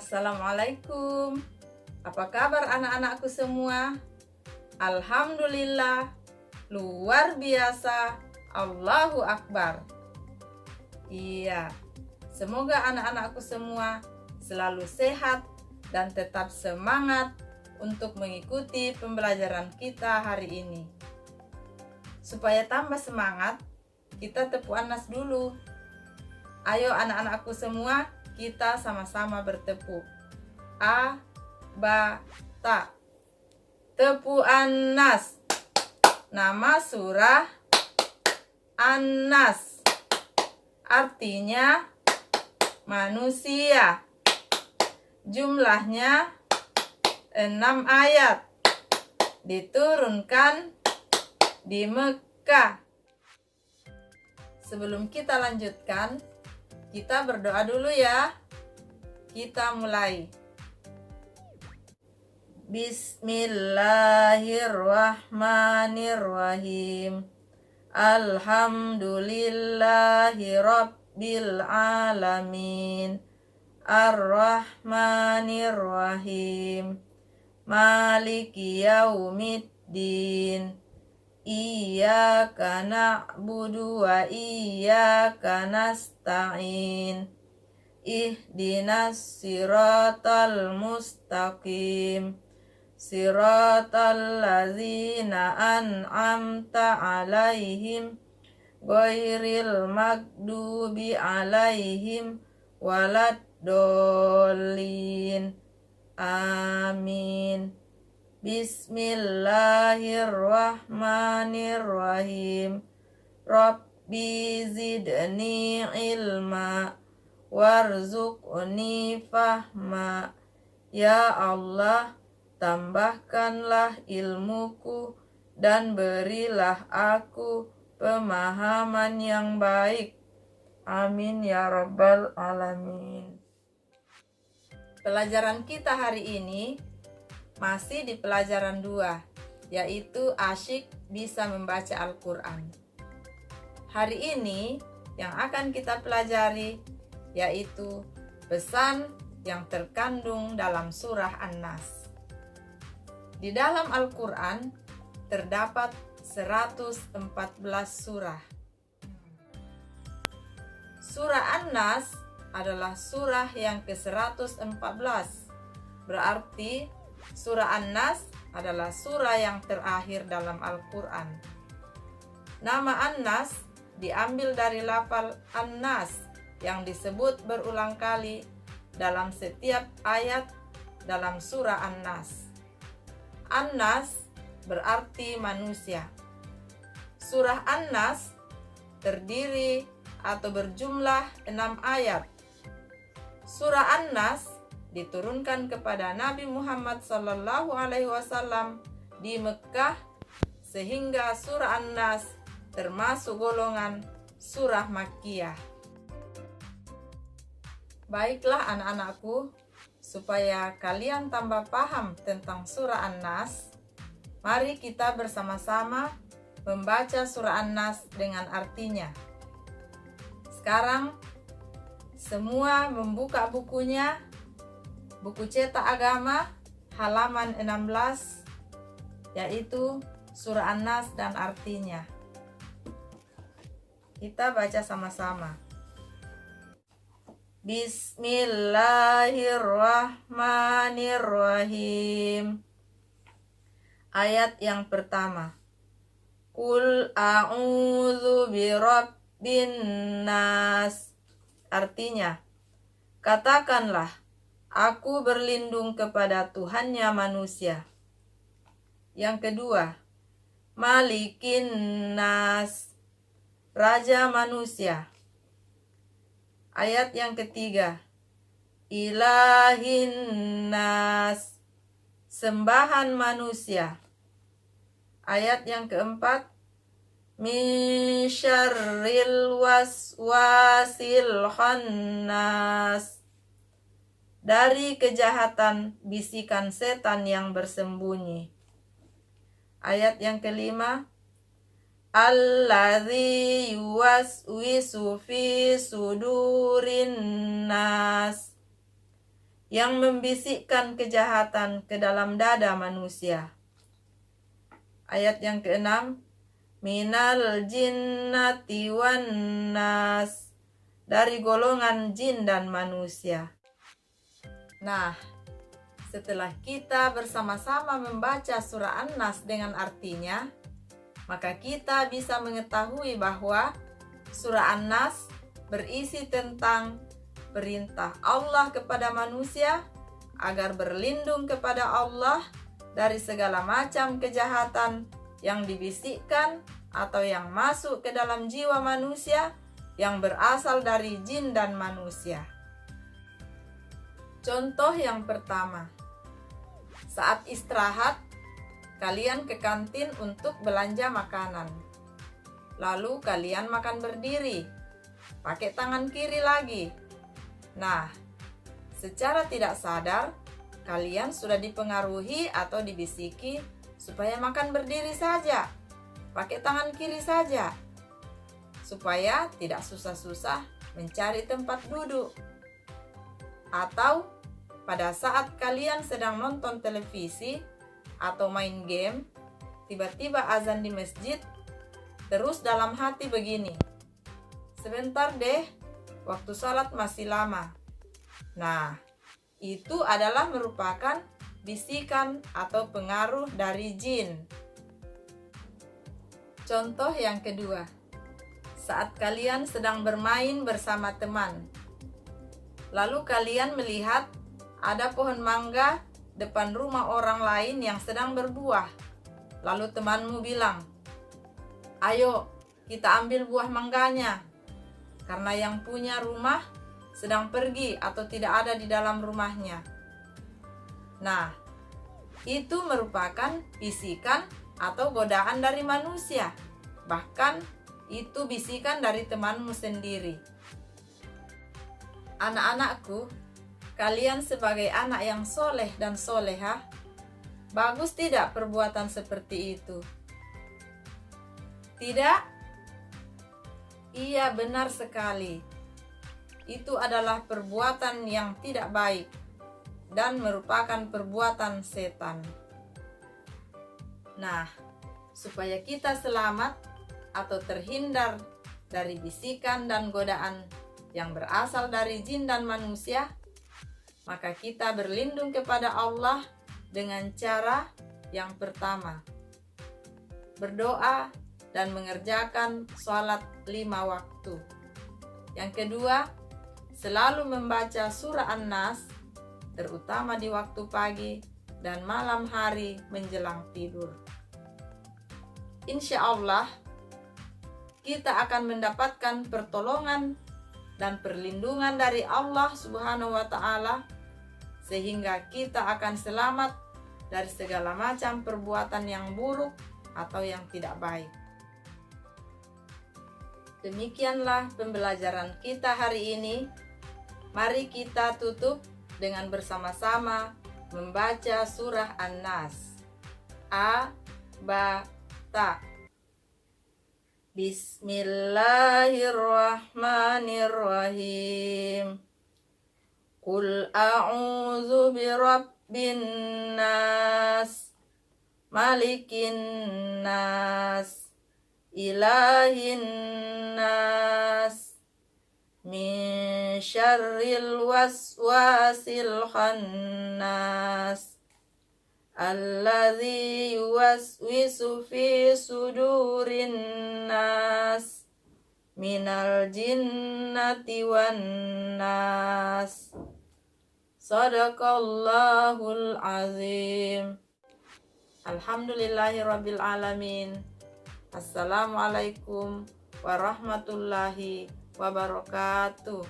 Assalamualaikum. Apa kabar anak-anakku semua? Alhamdulillah, luar biasa, Allahu Akbar. Iya, semoga anak-anakku semua selalu sehat dan tetap semangat untuk mengikuti pembelajaran kita hari ini. Supaya tambah semangat, kita tepuk anas dulu. Ayo anak-anakku semua, kita sama-sama bertepuk. A, ba, ta. Tepuk anas. Nama surah An-Nas. Artinya manusia. Jumlahnya 6 ayat. Diturunkan di Mekah. Sebelum kita lanjutkan, kita berdoa dulu ya. Kita mulai. Bismillahirrahmanirrahim. Alhamdulillahi rabbil alamin. Ar-Rahmanir-Rahim. Maliki yaumiddin. Iyyaka na'budu wa iyyaka nasta'in. Ihdinas siratal mustaqim. Siratal ladzina an'amta 'alaihim ghairil maghdubi 'alaihim waladdallin. Amin. Bismillahirrahmanirrahim. Rabbi zidni ilma warzuqni fahma. Ya Allah, tambahkanlah ilmuku dan berilah aku pemahaman yang baik. Amin ya rabbal alamin. Pelajaran kita hari ini masih di pelajaran 2, yaitu asyik bisa membaca Al-Quran. Hari ini yang akan kita pelajari yaitu pesan yang terkandung dalam surah An-Nas. Di dalam Al-Quran terdapat 114 surah. Surah An-Nas adalah surah yang ke-114. Berarti surah An-Nas adalah surah yang terakhir dalam Al-Quran. Nama An-Nas diambil dari lafal An-Nas yang disebut berulang kali dalam setiap ayat dalam surah An-Nas. An-Nas berarti manusia. Surah An-Nas terdiri atau berjumlah 6 ayat. Surah An-Nas diturunkan kepada Nabi Muhammad SAW di Mekah, sehingga surah An-Nas termasuk golongan surah Makkiyah. Baiklah anak-anakku, supaya kalian tambah paham tentang surah An-Nas, mari kita bersama-sama membaca surah An-Nas dengan artinya. Sekarang semua membuka bukunya, buku cetak agama halaman 16, yaitu surah An-Nas dan artinya. Kita baca sama-sama. Bismillahirrahmanirrahim. Ayat yang pertama. Qul a'udzu birabbin nas. Artinya, katakanlah, aku berlindung kepada Tuhannya manusia. Yang kedua, Malikin nas, Raja manusia. Ayat yang ketiga, Ilahin nas, sembahan manusia. Ayat yang keempat, Min syarril waswasil khannas, dari kejahatan bisikan setan yang bersembunyi. Ayat yang kelima, Alladzi yuwaswisu fi sudurin nas, yang membisikkan kejahatan ke dalam dada manusia. Ayat yang ke-6, minal jinnati wan nas, dari golongan jin dan manusia. Nah, setelah kita bersama-sama membaca surah An-Nas dengan artinya, maka kita bisa mengetahui bahwa surah An-Nas berisi tentang perintah Allah kepada manusia agar berlindung kepada Allah dari segala macam kejahatan yang dibisikkan atau yang masuk ke dalam jiwa manusia yang berasal dari jin dan manusia. Contoh yang pertama, saat istirahat, kalian ke kantin untuk belanja makanan. Lalu kalian makan berdiri, pakai tangan kiri lagi. Nah, secara tidak sadar, kalian sudah dipengaruhi atau dibisiki supaya makan berdiri saja, pakai tangan kiri saja, supaya tidak susah-susah mencari tempat duduk. Atau pada saat kalian sedang nonton televisi atau main game, tiba-tiba azan di masjid, terus dalam hati begini, sebentar deh, waktu salat masih lama. Nah, itu adalah merupakan bisikan atau pengaruh dari jin. Contoh yang kedua, saat kalian sedang bermain bersama teman, lalu kalian melihat ada pohon mangga depan rumah orang lain yang sedang berbuah. Lalu temanmu bilang, "Ayo, kita ambil buah mangganya." Karena yang punya rumah sedang pergi atau tidak ada di dalam rumahnya. Nah, itu merupakan bisikan atau godaan dari manusia. Bahkan itu bisikan dari temanmu sendiri. Anak-anakku, kalian sebagai anak yang soleh dan solehah, bagus tidak perbuatan seperti itu? Tidak? Iya, benar sekali. Itu adalah perbuatan yang tidak baik dan merupakan perbuatan setan. Nah, supaya kita selamat atau terhindar dari bisikan dan godaan yang berasal dari jin dan manusia, maka kita berlindung kepada Allah dengan cara yang pertama, berdoa dan mengerjakan sholat 5 waktu. Yang kedua, selalu membaca surah An-Nas, terutama di waktu pagi dan malam hari menjelang tidur. Insya Allah, kita akan mendapatkan pertolongan dan perlindungan dari Allah Subhanahu wa Ta'ala, sehingga kita akan selamat dari segala macam perbuatan yang buruk atau yang tidak baik. Demikianlah pembelajaran kita hari ini. Mari kita tutup dengan bersama-sama membaca surah An-Nas. A, Ba, Ta. Bismillahirrahmanirrahim. Qul a'udzu birabbin nas, malikin nas, ilahin nas, min syarril waswasil khannas, alladzi yuwaswisu fi sudurin nas, minal jinnati wan nas. Sadaqallahul azim. Alhamdulillahirabbil alamin. Assalamualaikum warahmatullahi wabarakatuh.